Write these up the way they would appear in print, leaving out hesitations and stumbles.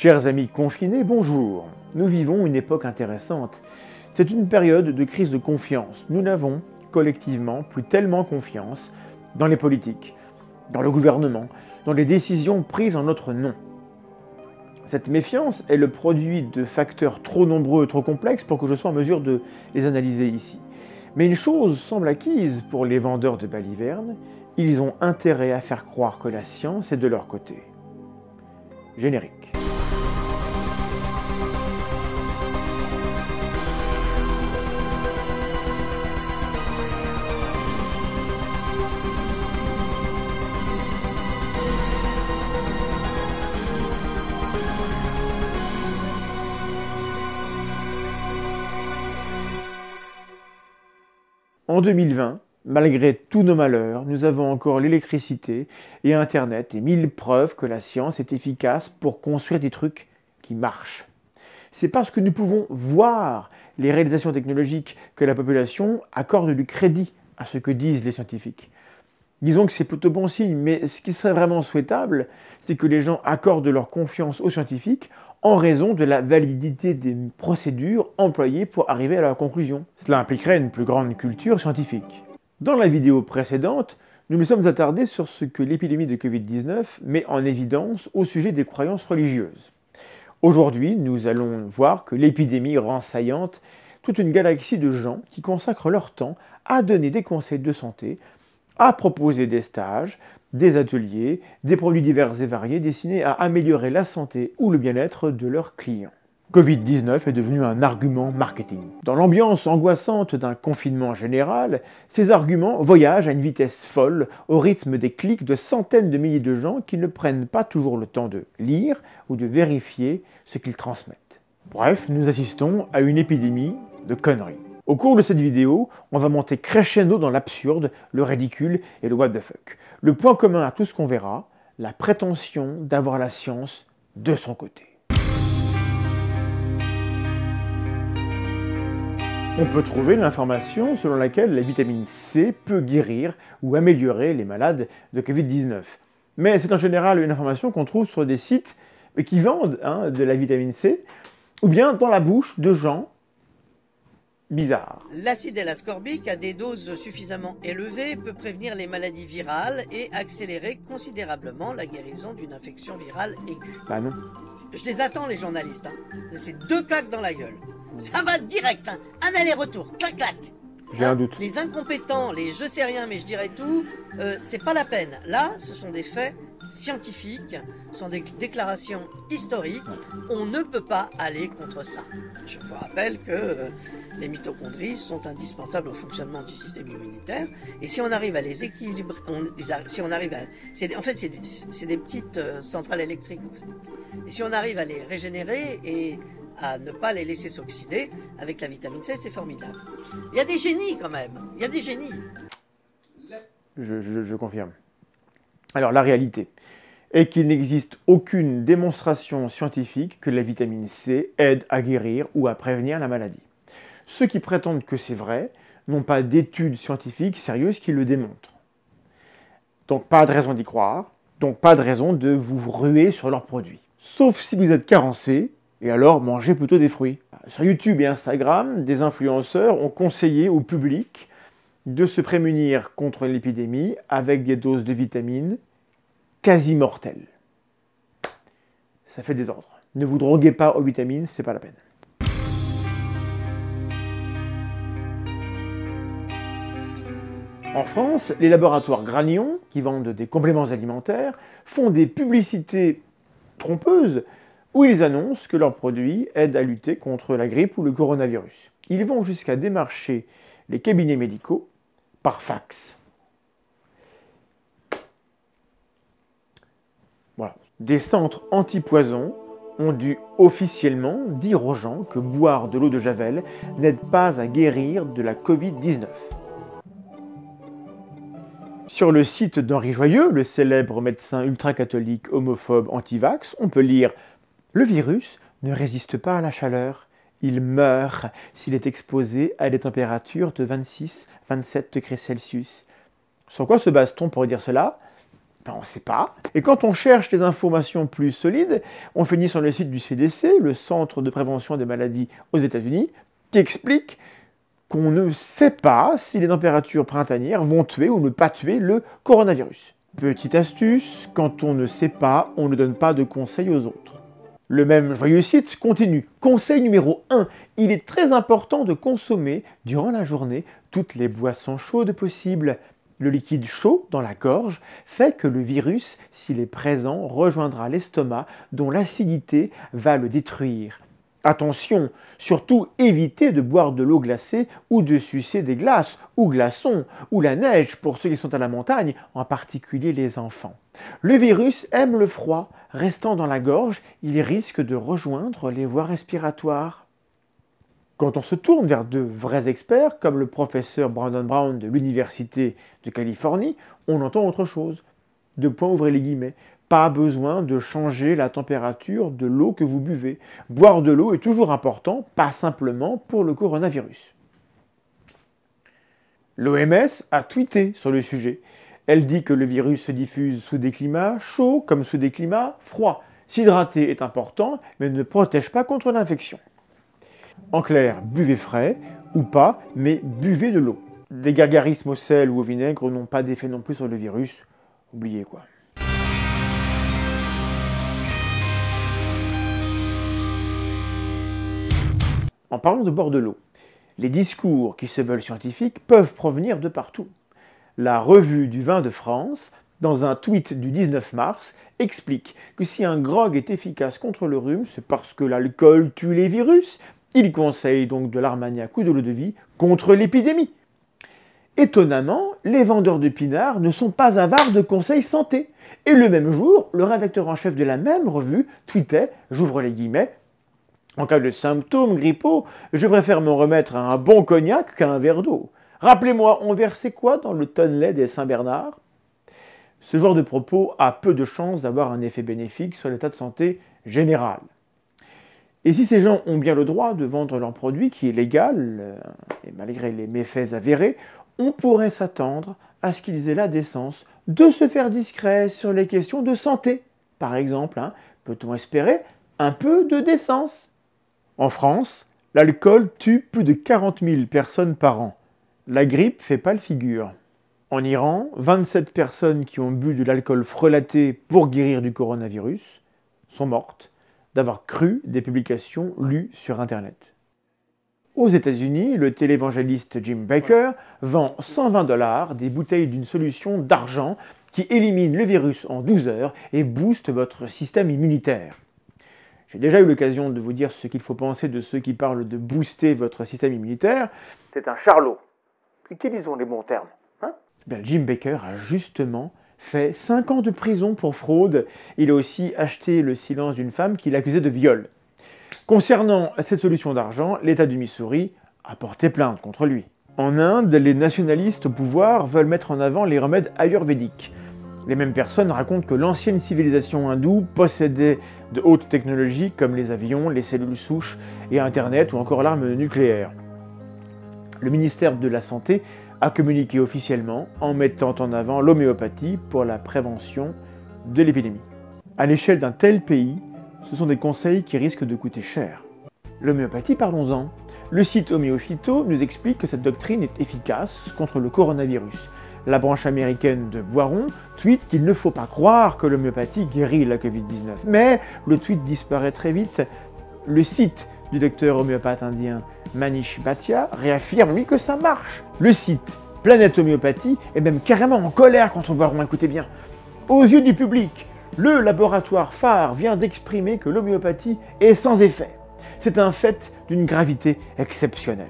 Chers amis confinés, bonjour. Nous vivons une époque intéressante. C'est une période de crise de confiance. Nous n'avons collectivement plus tellement confiance dans les politiques, dans le gouvernement, dans les décisions prises en notre nom. Cette méfiance est le produit de facteurs trop nombreux et trop complexes pour que je sois en mesure de les analyser ici. Mais une chose semble acquise pour les vendeurs de balivernes, ils ont intérêt à faire croire que la science est de leur côté. Générique. En 2020, malgré tous nos malheurs, nous avons encore l'électricité et Internet et 1000 preuves que la science est efficace pour construire des trucs qui marchent. C'est parce que nous pouvons voir les réalisations technologiques que la population accorde du crédit à ce que disent les scientifiques. Disons que c'est plutôt bon signe, mais ce qui serait vraiment souhaitable, c'est que les gens accordent leur confiance aux scientifiques en raison de la validité des procédures employées pour arriver à leur conclusion. Cela impliquerait une plus grande culture scientifique. Dans la vidéo précédente, nous nous sommes attardés sur ce que l'épidémie de Covid-19 met en évidence au sujet des croyances religieuses. Aujourd'hui, nous allons voir que l'épidémie rend saillante toute une galaxie de gens qui consacrent leur temps à donner des conseils de santé, à proposer des stages, des ateliers, des produits divers et variés destinés à améliorer la santé ou le bien-être de leurs clients. Covid-19 est devenu un argument marketing. Dans l'ambiance angoissante d'un confinement général, ces arguments voyagent à une vitesse folle au rythme des clics de centaines de milliers de gens qui ne prennent pas toujours le temps de lire ou de vérifier ce qu'ils transmettent. Bref, nous assistons à une épidémie de conneries. Au cours de cette vidéo, on va monter crescendo dans l'absurde, le ridicule et le what the fuck. Le point commun à tout ce qu'on verra, la prétention d'avoir la science de son côté. On peut trouver l'information selon laquelle la vitamine C peut guérir ou améliorer les malades de Covid-19. Mais c'est en général une information qu'on trouve sur des sites qui vendent de la vitamine C, ou bien dans la bouche de gens bizarre. L'acide L-ascorbique, à des doses suffisamment élevées, peut prévenir les maladies virales et accélérer considérablement la guérison d'une infection virale aiguë. Bah non. Je les attends, les journalistes. C'est 2 claques dans la gueule. Ça va direct, un aller-retour, clac-clac. J'ai un doute. Les incompétents, les je sais rien mais je dirais tout, c'est pas la peine. Là, ce sont des faits scientifiques, ce sont des déclarations historiques. On ne peut pas aller contre ça. Je vous rappelle que les mitochondries sont indispensables au fonctionnement du système immunitaire. Et si on arrive à les équilibrer, si on arrive à... En fait, c'est des petites centrales électriques. En fait. Et si on arrive à les régénérer et à ne pas les laisser s'oxyder, avec la vitamine C, c'est formidable. Il y a des génies quand même, il y a des génies. Je confirme. Alors la réalité est qu'il n'existe aucune démonstration scientifique que la vitamine C aide à guérir ou à prévenir la maladie. Ceux qui prétendent que c'est vrai n'ont pas d'études scientifiques sérieuses qui le démontrent. Donc pas de raison d'y croire, donc pas de raison de vous ruer sur leurs produits. Sauf si vous êtes carencé, et alors mangez plutôt des fruits. Sur YouTube et Instagram, des influenceurs ont conseillé au public de se prémunir contre l'épidémie avec des doses de vitamines quasi mortelles. Ça fait des ordres. Ne vous droguez pas aux vitamines, c'est pas la peine. En France, les laboratoires Granion, qui vendent des compléments alimentaires, font des publicités trompeuses où ils annoncent que leurs produits aident à lutter contre la grippe ou le coronavirus. Ils vont jusqu'à démarcher les cabinets médicaux par fax. Voilà. Des centres anti-poison ont dû officiellement dire aux gens que boire de l'eau de Javel n'aide pas à guérir de la Covid-19. Sur le site d'Henri Joyeux, le célèbre médecin ultra-catholique homophobe anti-vax, on peut lire « Le virus ne résiste pas à la chaleur. Il meurt s'il est exposé à des températures de 26-27 degrés Celsius. » Sur quoi se base-t-on pour dire cela? Ben, on ne sait pas. Et quand on cherche des informations plus solides, on finit sur le site du CDC, le Centre de prévention des maladies aux États-Unis, qui explique qu'on ne sait pas si les températures printanières vont tuer ou ne pas tuer le coronavirus. Petite astuce, quand on ne sait pas, on ne donne pas de conseils aux autres. Le même joyeux site continue. Conseil numéro 1. Il est très important de consommer, durant la journée, toutes les boissons chaudes possibles. Le liquide chaud dans la gorge fait que le virus, s'il est présent, rejoindra l'estomac dont l'acidité va le détruire. Attention, surtout évitez de boire de l'eau glacée ou de sucer des glaces ou glaçons ou la neige pour ceux qui sont à la montagne, en particulier les enfants. Le virus aime le froid. Restant dans la gorge, il risque de rejoindre les voies respiratoires. Quand on se tourne vers de vrais experts, comme le professeur Brandon Brown de l'Université de Californie, on entend autre chose. Ouvrez les guillemets. Pas besoin de changer la température de l'eau que vous buvez. Boire de l'eau est toujours important, pas simplement pour le coronavirus. L'OMS a tweeté sur le sujet. Elle dit que le virus se diffuse sous des climats chauds comme sous des climats froids. S'hydrater est important, mais ne protège pas contre l'infection. En clair, buvez frais ou pas, mais buvez de l'eau. Des gargarismes au sel ou au vinaigre n'ont pas d'effet non plus sur le virus. Oubliez quoi. En parlant de boire de l'eau, les discours qui se veulent scientifiques peuvent provenir de partout. La Revue du vin de France, dans un tweet du 19 mars, explique que si un grog est efficace contre le rhume, c'est parce que l'alcool tue les virus. Il conseille donc de l'armagnac ou de l'eau-de-vie contre l'épidémie. Étonnamment, les vendeurs de pinards ne sont pas avares de conseils santé. Et le même jour, le rédacteur en chef de la même revue tweetait, j'ouvre les guillemets, en cas de symptômes grippaux, je préfère me remettre à un bon cognac qu'à un verre d'eau. Rappelez-moi, on versait quoi dans le tonnelet des Saint-Bernard? Ce genre de propos a peu de chances d'avoir un effet bénéfique sur l'état de santé général. Et si ces gens ont bien le droit de vendre leur produit, qui est légal, et malgré les méfaits avérés, on pourrait s'attendre à ce qu'ils aient la décence de se faire discret sur les questions de santé. Par exemple, peut-on espérer un peu de décence? En France, l'alcool tue plus de 40 000 personnes par an. La grippe fait pâle figure. En Iran, 27 personnes qui ont bu de l'alcool frelaté pour guérir du coronavirus sont mortes d'avoir cru des publications lues sur Internet. Aux États-Unis, le télévangéliste Jim Bakker vend 120 $ des bouteilles d'une solution d'argent qui élimine le virus en 12 heures et booste votre système immunitaire. J'ai déjà eu l'occasion de vous dire ce qu'il faut penser de ceux qui parlent de booster votre système immunitaire. C'est un charlot. Utilisons les bons termes. Jim Bakker a justement fait 5 ans de prison pour fraude. Il a aussi acheté le silence d'une femme qu'il accusait de viol. Concernant cette solution d'argent, l'État du Missouri a porté plainte contre lui. En Inde, les nationalistes au pouvoir veulent mettre en avant les remèdes ayurvédiques. Les mêmes personnes racontent que l'ancienne civilisation hindoue possédait de hautes technologies comme les avions, les cellules souches et Internet ou encore l'arme nucléaire. Le ministère de la Santé a communiqué officiellement en mettant en avant l'homéopathie pour la prévention de l'épidémie. À l'échelle d'un tel pays, ce sont des conseils qui risquent de coûter cher. L'homéopathie, parlons-en. Le site Homéophyto nous explique que cette doctrine est efficace contre le coronavirus. La branche américaine de Boiron tweet qu'il ne faut pas croire que l'homéopathie guérit la Covid-19. Mais le tweet disparaît très vite. Le site du docteur homéopathe indien Manish Bhatia réaffirme lui que ça marche. Le site Planète Homéopathie est même carrément en colère contre Boiron, écoutez bien. Aux yeux du public, le laboratoire phare vient d'exprimer que l'homéopathie est sans effet. C'est un fait d'une gravité exceptionnelle.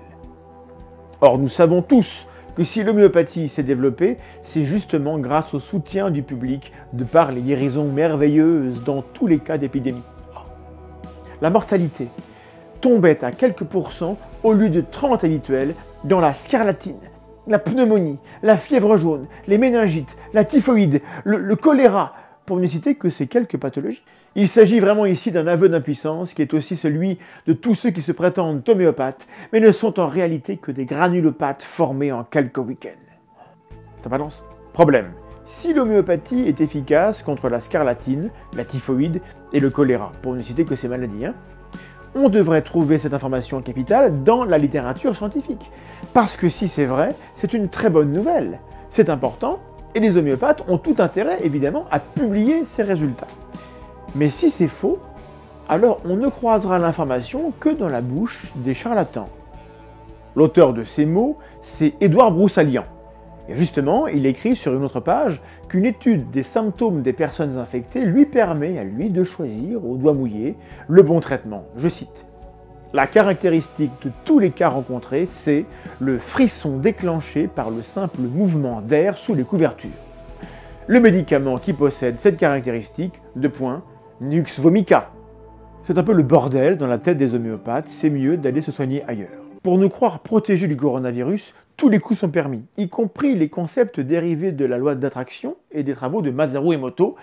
Or, nous savons tous que si l'homéopathie s'est développée, c'est justement grâce au soutien du public de par les guérisons merveilleuses dans tous les cas d'épidémie. La mortalité tombait à quelques pourcents au lieu de 30 habituels dans la scarlatine, la pneumonie, la fièvre jaune, les méningites, la typhoïde, le choléra, pour ne citer que ces quelques pathologies. Il s'agit vraiment ici d'un aveu d'impuissance qui est aussi celui de tous ceux qui se prétendent homéopathes, mais ne sont en réalité que des granulopathes formés en quelques week-ends. Ça balance. Problème. si l'homéopathie est efficace contre la scarlatine, la typhoïde et le choléra, pour ne citer que ces maladies, on devrait trouver cette information capitale dans la littérature scientifique. Parce que si c'est vrai, c'est une très bonne nouvelle. C'est important, et les homéopathes ont tout intérêt, évidemment, à publier ces résultats. Mais si c'est faux, alors on ne croisera l'information que dans la bouche des charlatans. L'auteur de ces mots, c'est Édouard Broussalian. Et justement, il écrit sur une autre page qu'une étude des symptômes des personnes infectées lui permet à lui de choisir, au doigt mouillé, le bon traitement. Je cite. La caractéristique de tous les cas rencontrés, c'est le frisson déclenché par le simple mouvement d'air sous les couvertures. Le médicament qui possède cette caractéristique, Nux vomica. C'est un peu le bordel dans la tête des homéopathes, c'est mieux d'aller se soigner ailleurs. Pour nous croire protégés du coronavirus, tous les coups sont permis, y compris les concepts dérivés de la loi d'attraction et des travaux de Masaru Emoto.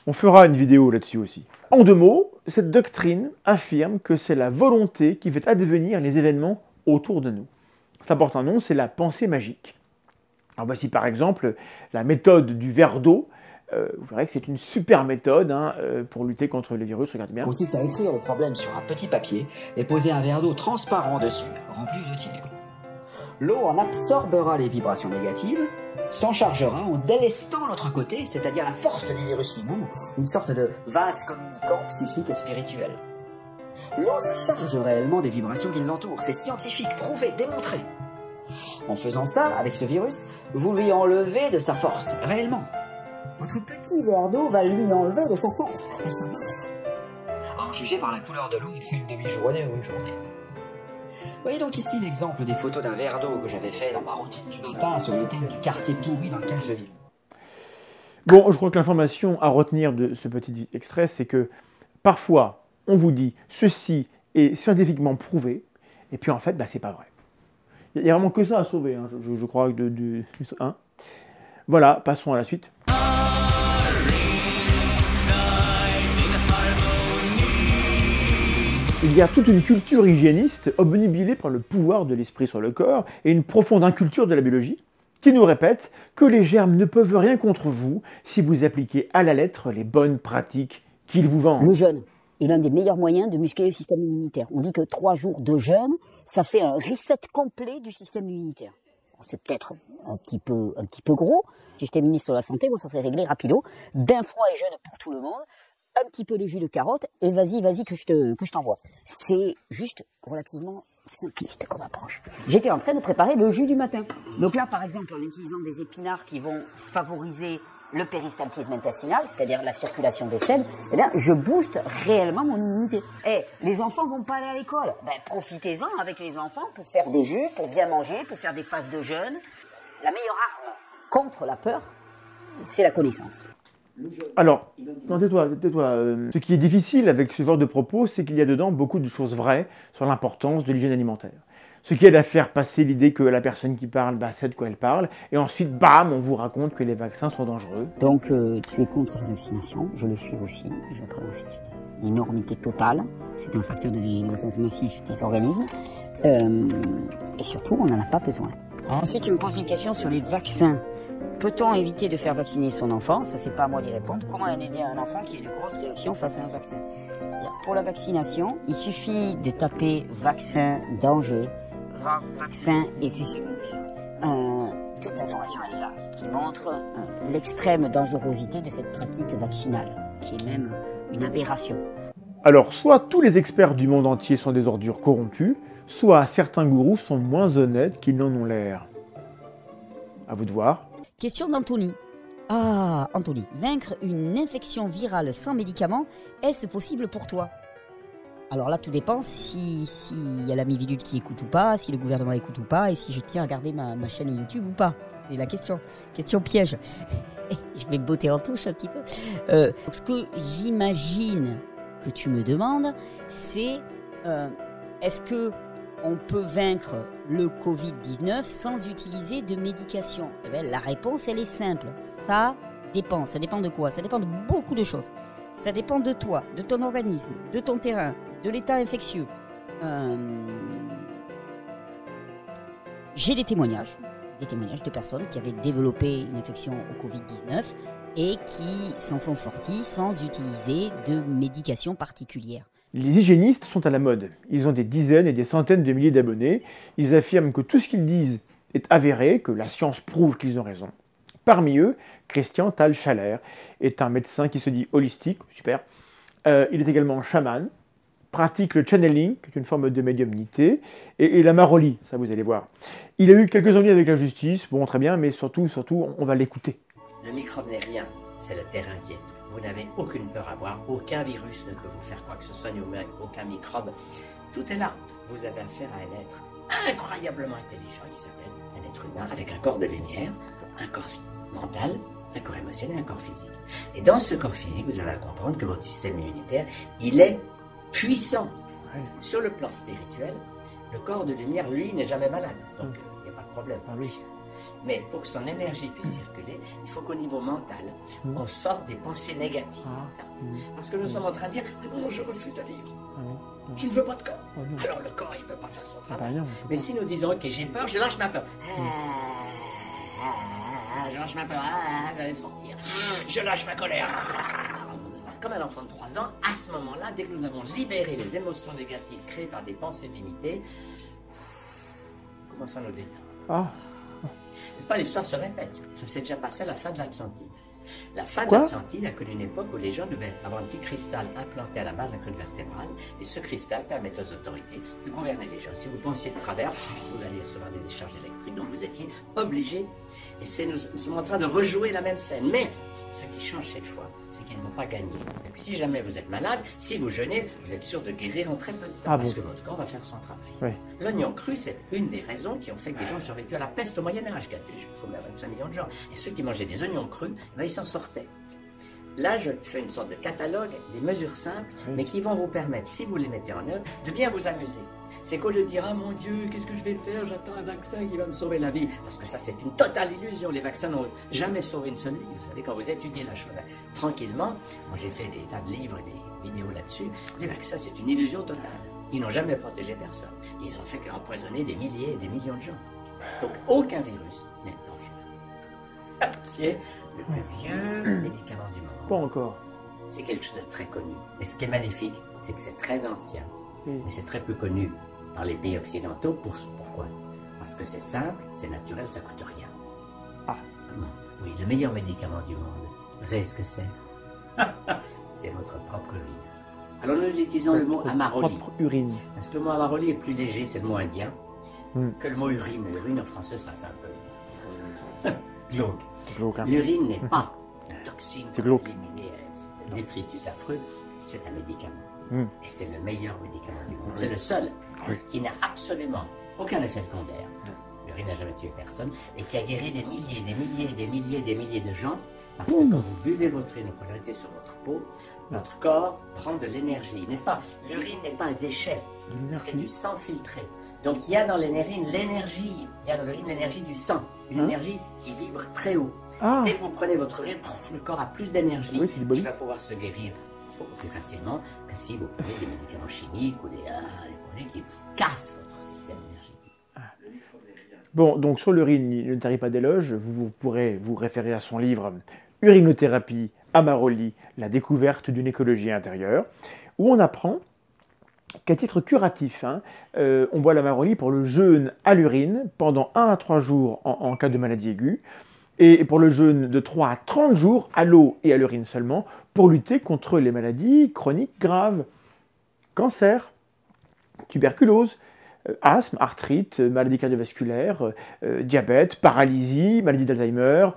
On fera une vidéo là-dessus aussi. En 2 mots, cette doctrine affirme que c'est la volonté qui fait advenir les événements autour de nous. Ça porte un nom, c'est la pensée magique. Alors voici par exemple la méthode du verre d'eau. Vous verrez que c'est une super méthode pour lutter contre les virus, regardez bien. Consiste à écrire le problème sur un petit papier et poser un verre d'eau transparent dessus, rempli de tiers. L'eau en absorbera les vibrations négatives, s'en chargera en délestant l'autre côté, c'est-à-dire la force du virus lui-même, une sorte de vase communicant psychique et spirituel. L'eau se charge réellement des vibrations qui l'entourent, c'est scientifique, prouvé, démontré. En faisant ça, avec ce virus, vous lui enlevez de sa force, réellement. Votre petit verre d'eau va lui enlever de sa force, et ça marche. En juger par la couleur de l'eau depuis une demi-journée ou une journée. Voyez donc ici l'exemple des photos d'un verre d'eau que j'avais fait dans ma routine du matin sur le thème du quartier pourri dans lequel je vis. Bon, je crois que l'information à retenir de ce petit extrait, c'est que parfois, on vous dit ceci est scientifiquement prouvé, et puis en fait, c'est pas vrai. Il n'y a vraiment que ça à sauver, je crois. Voilà, passons à la suite. Il y a toute une culture hygiéniste obnubilée par le pouvoir de l'esprit sur le corps et une profonde inculture de la biologie qui nous répète que les germes ne peuvent rien contre vous si vous appliquez à la lettre les bonnes pratiques qu'ils vous vendent. Le jeûne est l'un des meilleurs moyens de muscler le système immunitaire. On dit que 3 jours de jeûne, ça fait un reset complet du système immunitaire. C'est peut-être un petit peu gros. Si j'étais ministre de la Santé, ça serait réglé rapido. Bain froid et jeûne pour tout le monde. Un petit peu de jus de carotte et vas-y que je t'envoie. C'est juste relativement simpliste comme approche. J'étais en train de préparer le jus du matin. Donc là, par exemple, en utilisant des épinards qui vont favoriser le péristaltisme intestinal, c'est-à-dire la circulation des selles, je booste réellement mon immunité. Les enfants vont pas aller à l'école. Profitez-en avec les enfants pour faire des jus, pour bien manger, pour faire des phases de jeûne. La meilleure arme contre la peur, c'est la connaissance. Alors, tais-toi. Ce qui est difficile avec ce genre de propos, c'est qu'il y a dedans beaucoup de choses vraies sur l'importance de l'hygiène alimentaire. Ce qui aide à faire passer l'idée que la personne qui parle sait de quoi elle parle, et ensuite, bam, on vous raconte que les vaccins sont dangereux. Donc, tu es contre la vaccination, je le suis aussi, je crois que c'est une énormité totale, c'est un facteur de dégénérescence massive des organismes, et surtout, on n'en a pas besoin. Ensuite, tu me poses une question sur les vaccins. Peut-on éviter de faire vacciner son enfant? Ça, c'est pas à moi d'y répondre. Comment aider un enfant qui a de grosses réactions face à un vaccin? Pour la vaccination, il suffit de taper vaccin danger, vaccin effet secondaire. Toute l'information elle est là, qui montre l'extrême dangerosité de cette pratique vaccinale, qui est même une aberration. Alors, soit tous les experts du monde entier sont des ordures corrompues, soit certains gourous sont moins honnêtes qu'ils n'en ont l'air. À vous de voir. Question d'Anthony. Ah, Anthony, vaincre une infection virale sans médicament, est-ce possible pour toi? Alors là, tout dépend si y a la Mivilude qui écoute ou pas, si le gouvernement écoute ou pas, et si je tiens à regarder ma chaîne YouTube ou pas. C'est la question. Question piège. Je vais me botter en touche un petit peu. Ce que j'imagine que tu me demandes, c'est est-ce que on peut vaincre le Covid-19 sans utiliser de médication? Eh bien, la réponse, elle est simple. Ça dépend. Ça dépend de quoi? Ça dépend de beaucoup de choses. Ça dépend de toi, de ton organisme, de ton terrain, de l'état infectieux. J'ai des témoignages des témoignages de personnes qui avaient développé une infection au Covid-19 et qui s'en sont sortis sans utiliser de médication particulière. Les hygiénistes sont à la mode. Ils ont des dizaines et des centaines de milliers d'abonnés. Ils affirment que tout ce qu'ils disent est avéré, que la science prouve qu'ils ont raison. Parmi eux, Christian Thalschaller est un médecin qui se dit holistique, super. Il est également chaman, pratique le channeling, qui est une forme de médiumnité, et la maroli, ça vous allez voir. Il a eu quelques ennuis avec la justice, bon très bien, mais surtout, on va l'écouter. Le microbe n'est rien, c'est le terrain qui est tout. Vous n'avez aucune peur à avoir, aucun virus ne peut vous faire quoi que ce soit, ni aucun microbe. Tout est là. Vous avez affaire à un être incroyablement intelligent qui s'appelle un être humain avec un corps de lumière, un corps mental, un corps émotionnel, un corps physique. Et dans ce corps physique, vous avez à comprendre que votre système immunitaire, il est puissant. Ouais. Sur le plan spirituel, le corps de lumière, lui, n'est jamais malade. Donc, il n'y a pas de problème. Ah oui. Mais pour que son énergie puisse circuler, il faut qu'au niveau mental, on sorte des pensées négatives. Parce que nous sommes en train de dire « Ah non, je refuse de vivre. Je ne veux pas de corps. » Alors le corps, il ne peut pas faire son travail. Mais si nous disons « Ok, j'ai peur, je lâche ma peur. » Je lâche ma peur. Je vais sortir. Je lâche ma colère. Comme un enfant de 3 ans, à ce moment-là, dès que nous avons libéré les émotions négatives créées par des pensées limitées, commençons à nous détendre. N'est-ce pas, l'histoire se répète. Ça s'est déjà passé à la fin de l'Atlantide. La fin de l'Atlantide a connu une époque où les gens devaient avoir un petit cristal implanté à la base de la colonne vertébrale, et ce cristal permettait aux autorités de gouverner les gens. Si vous pensiez de travers, vous alliez recevoir des décharges électriques, donc vous étiez obligés. Et nous sommes en train de rejouer la même scène. Mais ce qui change cette fois, c'est qu'ils ne vont pas gagner. Donc, si jamais vous êtes malade, si vous jeûnez, vous êtes sûr de guérir en très peu de temps, parce que votre corps va faire son travail. Oui. L'oignon cru, c'est une des raisons qui ont fait que des gens ont survécu à la peste au Moyen-Âge, qui a tué combien, 25 millions de gens. Et ceux qui mangeaient des oignons crus, ben, ils s'en sortaient. Là, je fais une sorte de catalogue, des mesures simples, mais qui vont vous permettre, si vous les mettez en œuvre, de bien vous amuser. C'est qu'au lieu de dire « Ah mon Dieu, qu'est-ce que je vais faire? J'attends un vaccin qui va me sauver la vie. » Parce que ça, c'est une totale illusion. Les vaccins n'ont jamais sauvé une seule vie. Vous savez, quand vous étudiez la chose tranquillement, moi j'ai fait des tas de livres et des vidéos là-dessus, les vaccins, c'est une illusion totale. Ils n'ont jamais protégé personne. Ils ont fait qu'empoisonner des milliers et des millions de gens. Donc, aucun virus n'est dangereux. C'est le plus vieux médicament du monde. Pas encore. C'est quelque chose de très connu. Et ce qui est magnifique, c'est que c'est très ancien. Mais c'est très peu connu dans les pays occidentaux. Pourquoi? Parce que c'est simple, c'est naturel, ça coûte rien. Comment? Oui, le meilleur médicament du monde. Vous savez ce que c'est? C'est votre propre urine. Alors nous utilisons le mot amaroli. Propre urine. Parce que le mot amaroli est plus léger, c'est le mot indien, que le mot urine. Urine en français, ça fait un peu glauque. L'urine n'est pas une toxine pour éliminer un détritus affreux, c'est un médicament. Et c'est le meilleur médicament du monde. C'est le seul qui n'a absolument aucun effet secondaire. L'urine n'a jamais tué personne et qui a guéri des milliers, des milliers, des milliers, des milliers de gens. Parce que quand vous buvez votre urine, vous le mettez sur votre peau, votre corps prend de l'énergie, n'est-ce pas? L'urine n'est pas un déchet, c'est du sang filtré. Donc il y a dans l'urine l'énergie, il y a dans l'urine l'énergie du sang, une énergie qui vibre très haut. Dès que vous prenez votre urine, le corps a plus d'énergie, il va pouvoir se guérir beaucoup plus facilement que si vous prenez des médicaments chimiques ou des produits qui cassent votre système énergétique. Bon, donc sur l'urine, il ne tarit pas d'éloge. Vous pourrez vous référer à son livre « Urinothérapie, Amaroli, la découverte d'une écologie intérieure », où on apprend qu'à titre curatif, on boit l'amaroli pour le jeûne à l'urine pendant 1 à 3 jours en cas de maladie aiguë, et pour le jeûne de 3 à 30 jours à l'eau et à l'urine seulement, pour lutter contre les maladies chroniques graves, cancer, tuberculose, asthme, arthrite, maladie cardiovasculaire, diabète, paralysie, maladie d'Alzheimer,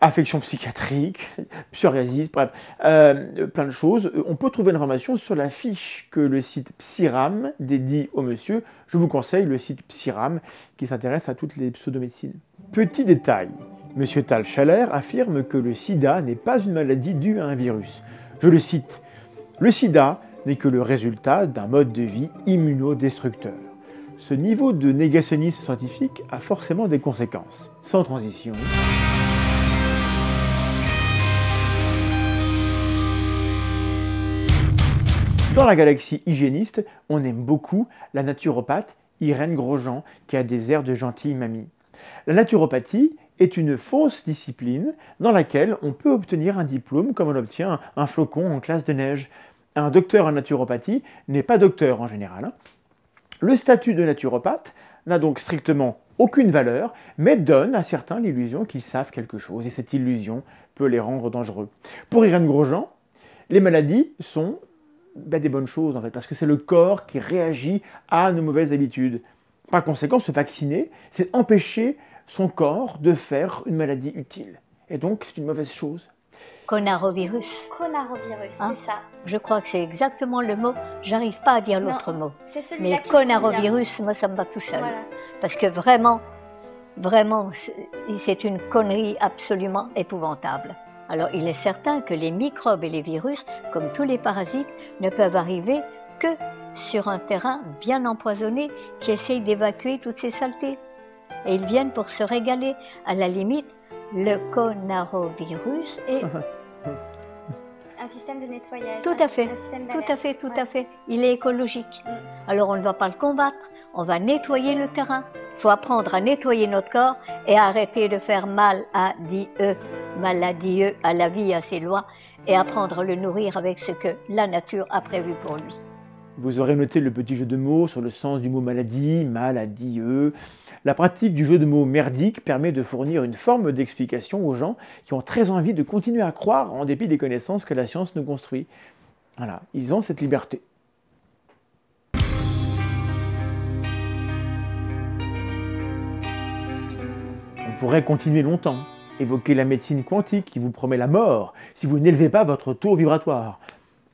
affection psychiatrique, psoriasis, bref, plein de choses. On peut trouver l'information sur la fiche que le site Psyram dédie au monsieur. Je vous conseille le site Psyram qui s'intéresse à toutes les pseudomédecines. Petit détail, monsieur Thalschaller affirme que le sida n'est pas une maladie due à un virus. Je le cite, « Le sida n'est que le résultat d'un mode de vie immunodestructeur. Ce niveau de négationnisme scientifique a forcément des conséquences. » Sans transition. Dans la galaxie hygiéniste, on aime beaucoup la naturopathe Irène Grosjean, qui a des airs de gentille mamie. La naturopathie est une fausse discipline dans laquelle on peut obtenir un diplôme comme on obtient un flocon en classe de neige. Un docteur en naturopathie n'est pas docteur en général. Le statut de naturopathe n'a donc strictement aucune valeur, mais donne à certains l'illusion qu'ils savent quelque chose, et cette illusion peut les rendre dangereux. Pour Irène Grosjean, les maladies sont des bonnes choses, en fait, parce que c'est le corps qui réagit à nos mauvaises habitudes. Par conséquent, se vacciner, c'est empêcher son corps de faire une maladie utile. Et donc, c'est une mauvaise chose. Conarovirus. Conarovirus, Hein? c'est ça. Je crois que c'est exactement le mot. J'arrive pas à dire l'autre mot. C'est celui-là Mais qui me convient. conarovirus, moi, ça me va tout seul. Voilà. Parce que vraiment, c'est une connerie absolument épouvantable. Alors, il est certain que les microbes et les virus, comme tous les parasites, ne peuvent arriver que sur un terrain bien empoisonné qui essaye d'évacuer toutes ces saletés. Et ils viennent pour se régaler. À la limite, le conarovirus est... Un système de nettoyage. Tout à fait, Un système tout à d'alerte, fait, tout ouais. à fait. Il est écologique. Alors on ne va pas le combattre, on va nettoyer le terrain. Il faut apprendre à nettoyer notre corps et arrêter de faire maladieux à la vie, à ses lois, et apprendre à le nourrir avec ce que la nature a prévu pour lui. Vous aurez noté le petit jeu de mots sur le sens du mot maladie, maladieux. La pratique du jeu de mots merdique permet de fournir une forme d'explication aux gens qui ont très envie de continuer à croire en dépit des connaissances que la science nous construit. Voilà, ils ont cette liberté. On pourrait continuer longtemps, évoquer la médecine quantique qui vous promet la mort si vous n'élevez pas votre taux vibratoire.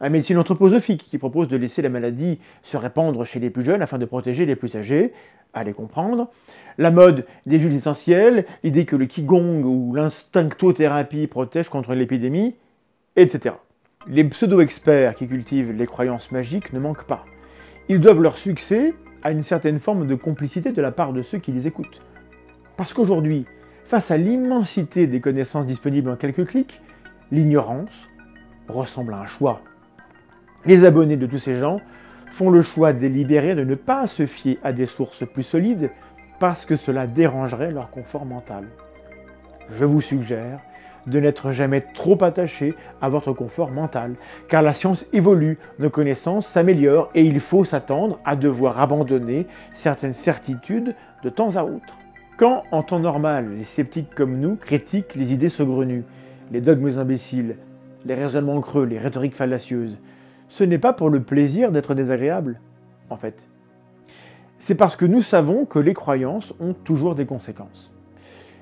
La médecine anthroposophique qui propose de laisser la maladie se répandre chez les plus jeunes afin de protéger les plus âgés, à les comprendre. La mode des huiles essentielles, l'idée que le Qigong ou l'instinctothérapie protège contre l'épidémie, etc. Les pseudo-experts qui cultivent les croyances magiques ne manquent pas. Ils doivent leur succès à une certaine forme de complicité de la part de ceux qui les écoutent. Parce qu'aujourd'hui, face à l'immensité des connaissances disponibles en quelques clics, l'ignorance ressemble à un choix. Les abonnés de tous ces gens font le choix délibéré de ne pas se fier à des sources plus solides parce que cela dérangerait leur confort mental. Je vous suggère de n'être jamais trop attaché à votre confort mental, car la science évolue, nos connaissances s'améliorent et il faut s'attendre à devoir abandonner certaines certitudes de temps à autre. Quand, en temps normal, les sceptiques comme nous critiquent les idées saugrenues, les dogmes imbéciles, les raisonnements creux, les rhétoriques fallacieuses, ce n'est pas pour le plaisir d'être désagréable, en fait. C'est parce que nous savons que les croyances ont toujours des conséquences.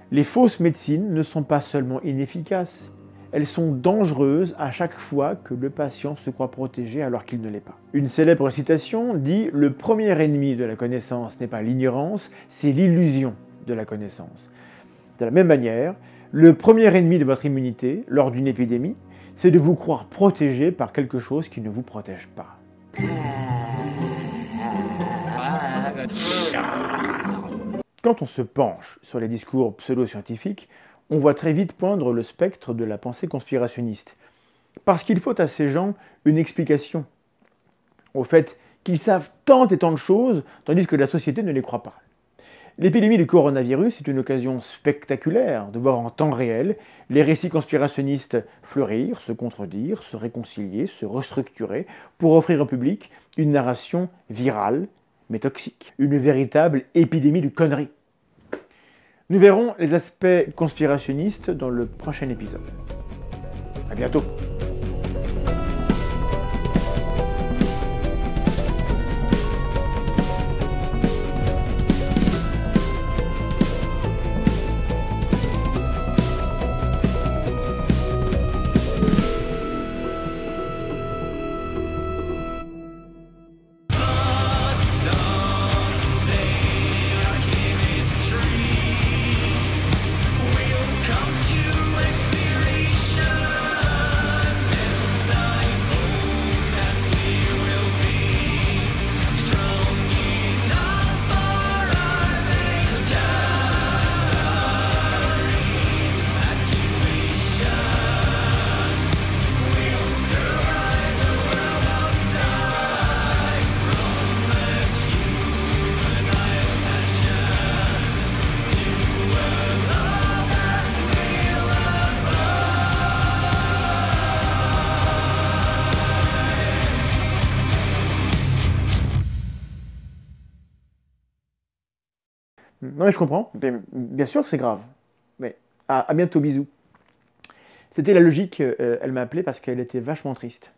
Les fausses médecines ne sont pas seulement inefficaces, elles sont dangereuses à chaque fois que le patient se croit protégé alors qu'il ne l'est pas. Une célèbre citation dit « Le premier ennemi de la connaissance n'est pas l'ignorance, c'est l'illusion de la connaissance ». De la même manière, le premier ennemi de votre immunité lors d'une épidémie, c'est de vous croire protégé par quelque chose qui ne vous protège pas. Quand on se penche sur les discours pseudo-scientifiques, on voit très vite poindre le spectre de la pensée conspirationniste. Parce qu'il faut à ces gens une explication au fait qu'ils savent tant et tant de choses, tandis que la société ne les croit pas. L'épidémie du coronavirus est une occasion spectaculaire de voir en temps réel les récits conspirationnistes fleurir, se contredire, se réconcilier, se restructurer pour offrir au public une narration virale mais toxique. Une véritable épidémie de conneries. Nous verrons les aspects conspirationnistes dans le prochain épisode. À bientôt. Non, mais je comprends. Bien sûr que c'est grave. Mais à bientôt, bisous. C'était la logique. Elle m'a appelé parce qu'elle était vachement triste.